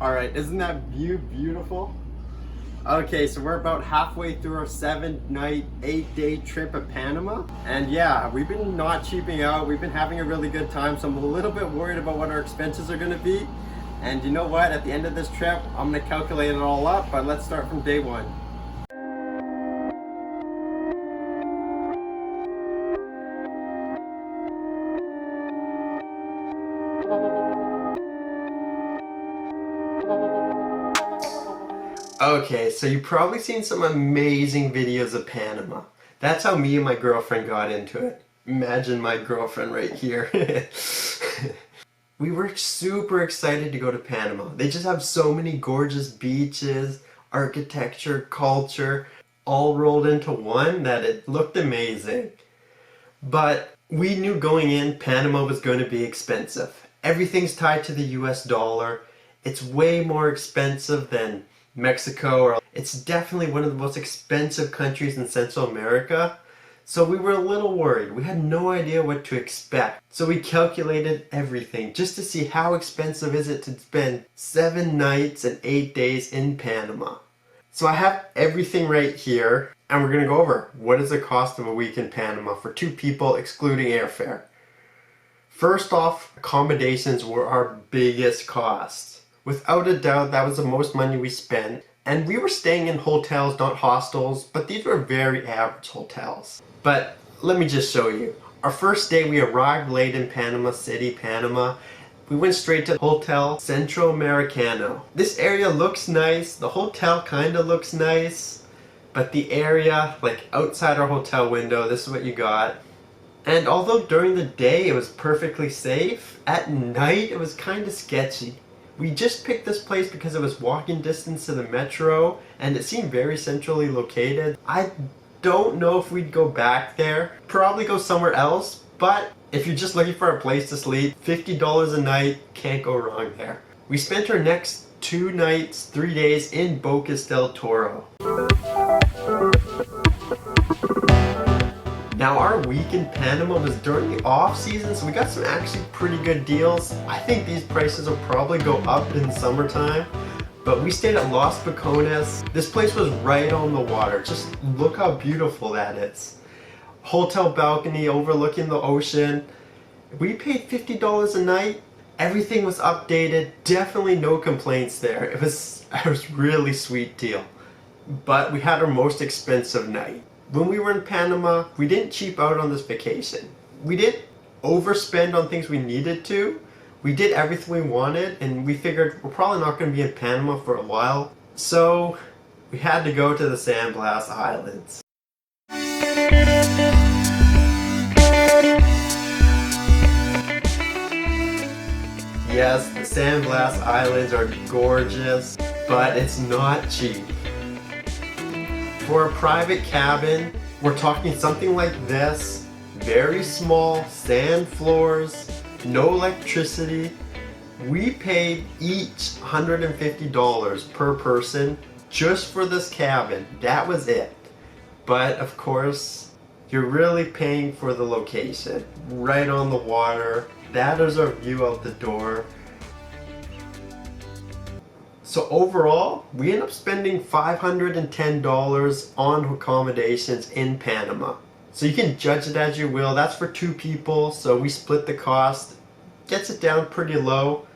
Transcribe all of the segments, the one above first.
All right, isn't that view beautiful? Okay, so we're about halfway through our 7-night, 8-day trip of Panama. And yeah, we've been not cheaping out. We've been having a really good time. So I'm a little bit worried about what our expenses are gonna be. And you know what? At the end of this trip, I'm gonna calculate it all up, but let's start from day one. Okay, so you've probably seen some amazing videos of Panama. That's how me and my girlfriend got into it. Imagine my girlfriend right here. We were super excited to go to Panama. They just have so many gorgeous beaches, architecture, culture, all rolled into one that it looked amazing. But we knew going in, Panama was going to be expensive. Everything's tied to the US dollar. It's way more expensive than Mexico, or it's definitely one of the most expensive countries in Central America. So we were a little worried. We had no idea what to expect. So we calculated everything just to see how expensive is it to spend 7 nights and 8 days in Panama. So I have everything right here, and we're gonna go over what is the cost of a week in Panama for 2 people excluding airfare. First off, accommodations were our biggest cost. Without a doubt, that was the most money we spent. And we were staying in hotels, not hostels, but these were very average hotels. But let me just show you. Our first day, we arrived late in Panama City, Panama. We went straight to Hotel Centro Americano. This area looks nice. The hotel kind of looks nice. But the area, like outside our hotel window, this is what you got. And although during the day it was perfectly safe, at night it was kind of sketchy. We just picked this place because it was walking distance to the metro and it seemed very centrally located. I don't know if we'd go back there. Probably go somewhere else, but if you're just looking for a place to sleep, $50 a night, can't go wrong there. We spent our next 2 nights, 3 days in Bocas del Toro. Now our week in Panama was during the off season, so we got some actually pretty good deals. I think these prices will probably go up in summertime, but we stayed at Los Bacones. This place was right on the water. Just look how beautiful that is. Hotel balcony overlooking the ocean. We paid $50 a night. Everything was updated. Definitely no complaints there. It was a really sweet deal. But we had our most expensive night. When we were in Panama, we didn't cheap out on this vacation. We didn't overspend on things we needed to. We did everything we wanted, and we figured we're probably not going to be in Panama for a while. So we had to go to the San Blas Islands. Yes, the San Blas Islands are gorgeous, but it's not cheap. For a private cabin, we're talking something like this. Very small, sand floors, no electricity. We paid each $150 per person just for this cabin. That was it. But of course, you're really paying for the location. Right on the water. That is our view out the door. So overall, we end up spending $510 on accommodations in Panama. So you can judge it as you will. That's for 2 people, so we split the cost. Gets it down pretty low.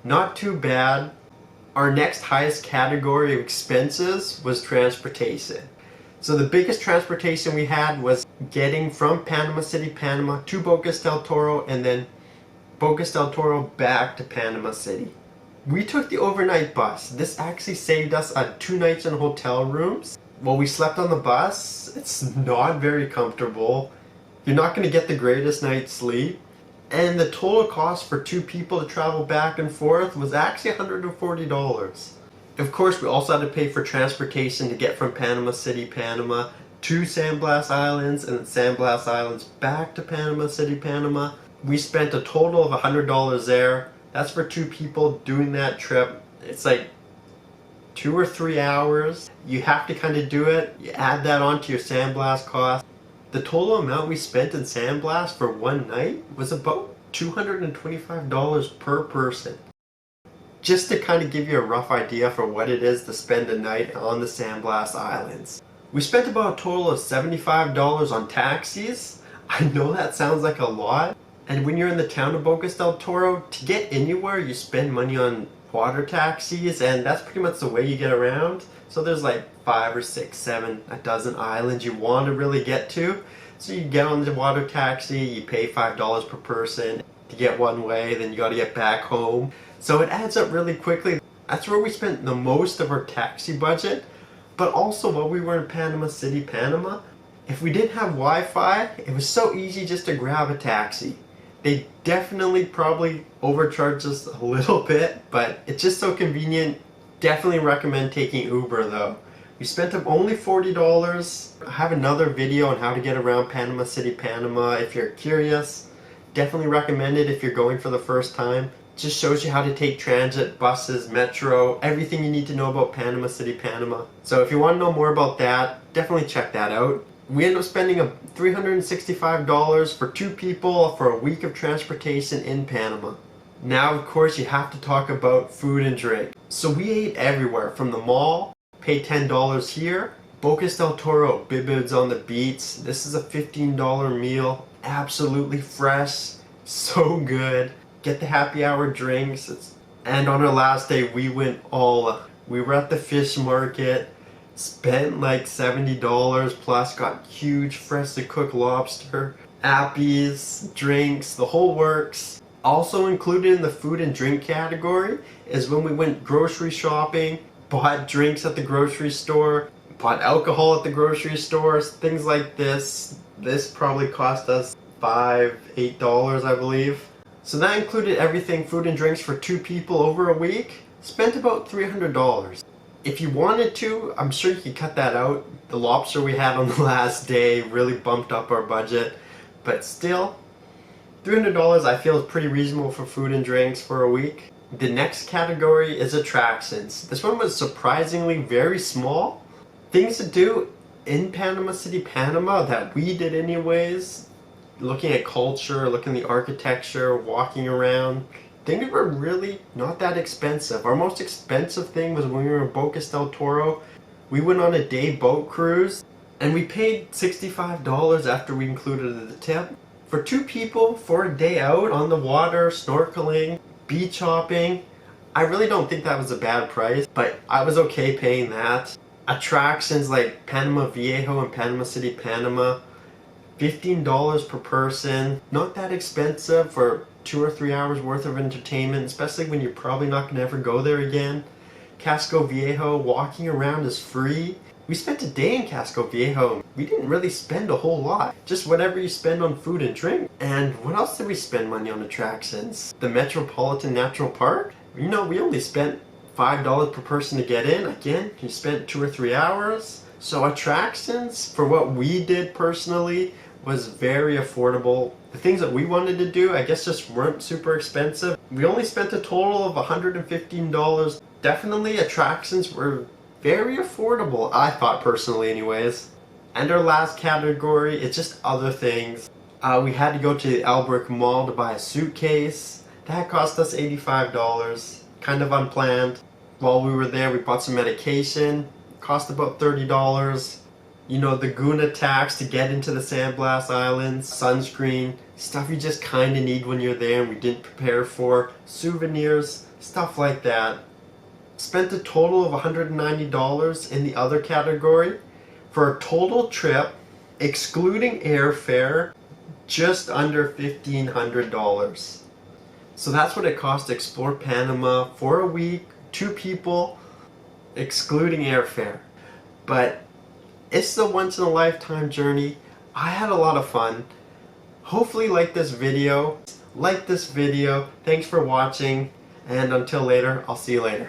Not too bad. Our next highest category of expenses was transportation. So the biggest transportation we had was getting from Panama City, Panama to Bocas del Toro, and then Bocas del Toro back to Panama City. We took the overnight bus. This actually saved us 2 nights in hotel rooms. While we slept on the bus, it's not very comfortable. You're not going to get the greatest night's sleep. And the total cost for 2 people to travel back and forth was actually $140. Of course, we also had to pay for transportation to get from Panama City, Panama to San Blas Islands, and then San Blas Islands back to Panama City, Panama. We spent a total of $100 there. That's for 2 people doing that trip. It's like 2 or 3 hours. You have to kind of do it. You add that onto your San Blas cost. The total amount we spent in San Blas for 1 night was about $225 per person. just to kind of give you a rough idea for what it is to spend a night on the Sandblast Islands. We spent about a total of $75 on taxis. I know that sounds like a lot. And when you're in the town of Bocas del Toro, to get anywhere you spend money on water taxis, and that's pretty much the way you get around. So there's like 5 or 6, 7, a dozen islands you want to really get to. So you get on the water taxi, you pay $5 per person to get one way, then you got to get back home. So it adds up really quickly. That's where we spent the most of our taxi budget. But also while we were in Panama City, Panama, if we didn't have Wi-Fi, it was so easy just to grab a taxi. They definitely probably overcharged us a little bit, but it's just so convenient. Definitely recommend taking Uber though. We spent only $40. I have another video on how to get around Panama City, Panama if you're curious. Definitely recommend it if you're going for the first time. Just shows you how to take transit, buses, metro, everything you need to know about Panama City, Panama. So if you want to know more about that, definitely check that out. We ended up spending $365 for 2 people for a week of transportation in Panama. Now, of course, you have to talk about food and drink. So we ate everywhere from the mall, paid $10 here. Bocas del Toro, Bibbids on the beach. This is a $15 meal. Absolutely fresh, so good. Get the happy hour drinks. And on our last day, we went all. We were at the fish market. Spent like $70 plus, got huge freshly cooked lobster, appies, drinks, the whole works. Also included in the food and drink category is when we went grocery shopping, bought drinks at the grocery store, bought alcohol at the grocery stores, things like this. This probably cost us $5, $8, I believe. So that included everything, food and drinks for 2 people over a week. Spent about $300. If you wanted to, I'm sure you could cut that out. The lobster we had on the last day really bumped up our budget. But still, $300 I feel is pretty reasonable for food and drinks for a week. The next category is attractions. This one was surprisingly very small. Things to do in Panama City, Panama that we did anyways. Looking at culture, looking at the architecture, walking around. Things were really not that expensive. Our most expensive thing was when we were in Bocas del Toro. We went on a day boat cruise and we paid $65 after we included the tip. For 2 people, for a day out on the water, snorkeling, beach hopping, I really don't think that was a bad price, but I was okay paying that. Attractions like Panama Viejo and Panama City, Panama, $15 per person. Not that expensive for 2 or 3 hours worth of entertainment, especially when you're probably not going to ever go there again. Casco Viejo, walking around is free. We spent a day in Casco Viejo. We didn't really spend a whole lot. Just whatever you spend on food and drink. And what else did we spend money on attractions? The Metropolitan Natural Park? You know, we only spent $5 per person to get in. Again, you spent 2 or 3 hours. So attractions, for what we did personally, was very affordable. The things that we wanted to do, I guess, just weren't super expensive. We only spent a total of $115. Definitely attractions were very affordable, I thought personally anyways. And our last category is just other things. We had to go to the Albrook Mall to buy a suitcase. That cost us $85, kind of unplanned. While we were there, we bought some medication. Cost about $30. You know, the Guna tax to get into the Sandblast Islands, sunscreen, stuff you just kind of need when you're there and we didn't prepare for, souvenirs, stuff like that. Spent a total of $190 in the other category for a total trip, excluding airfare, just under $1,500. So that's what it cost to explore Panama for a week, 2 people, excluding airfare. But it's a once in a lifetime journey. I had a lot of fun. Hopefully like this video. Thanks for watching, and until later, I'll see you later.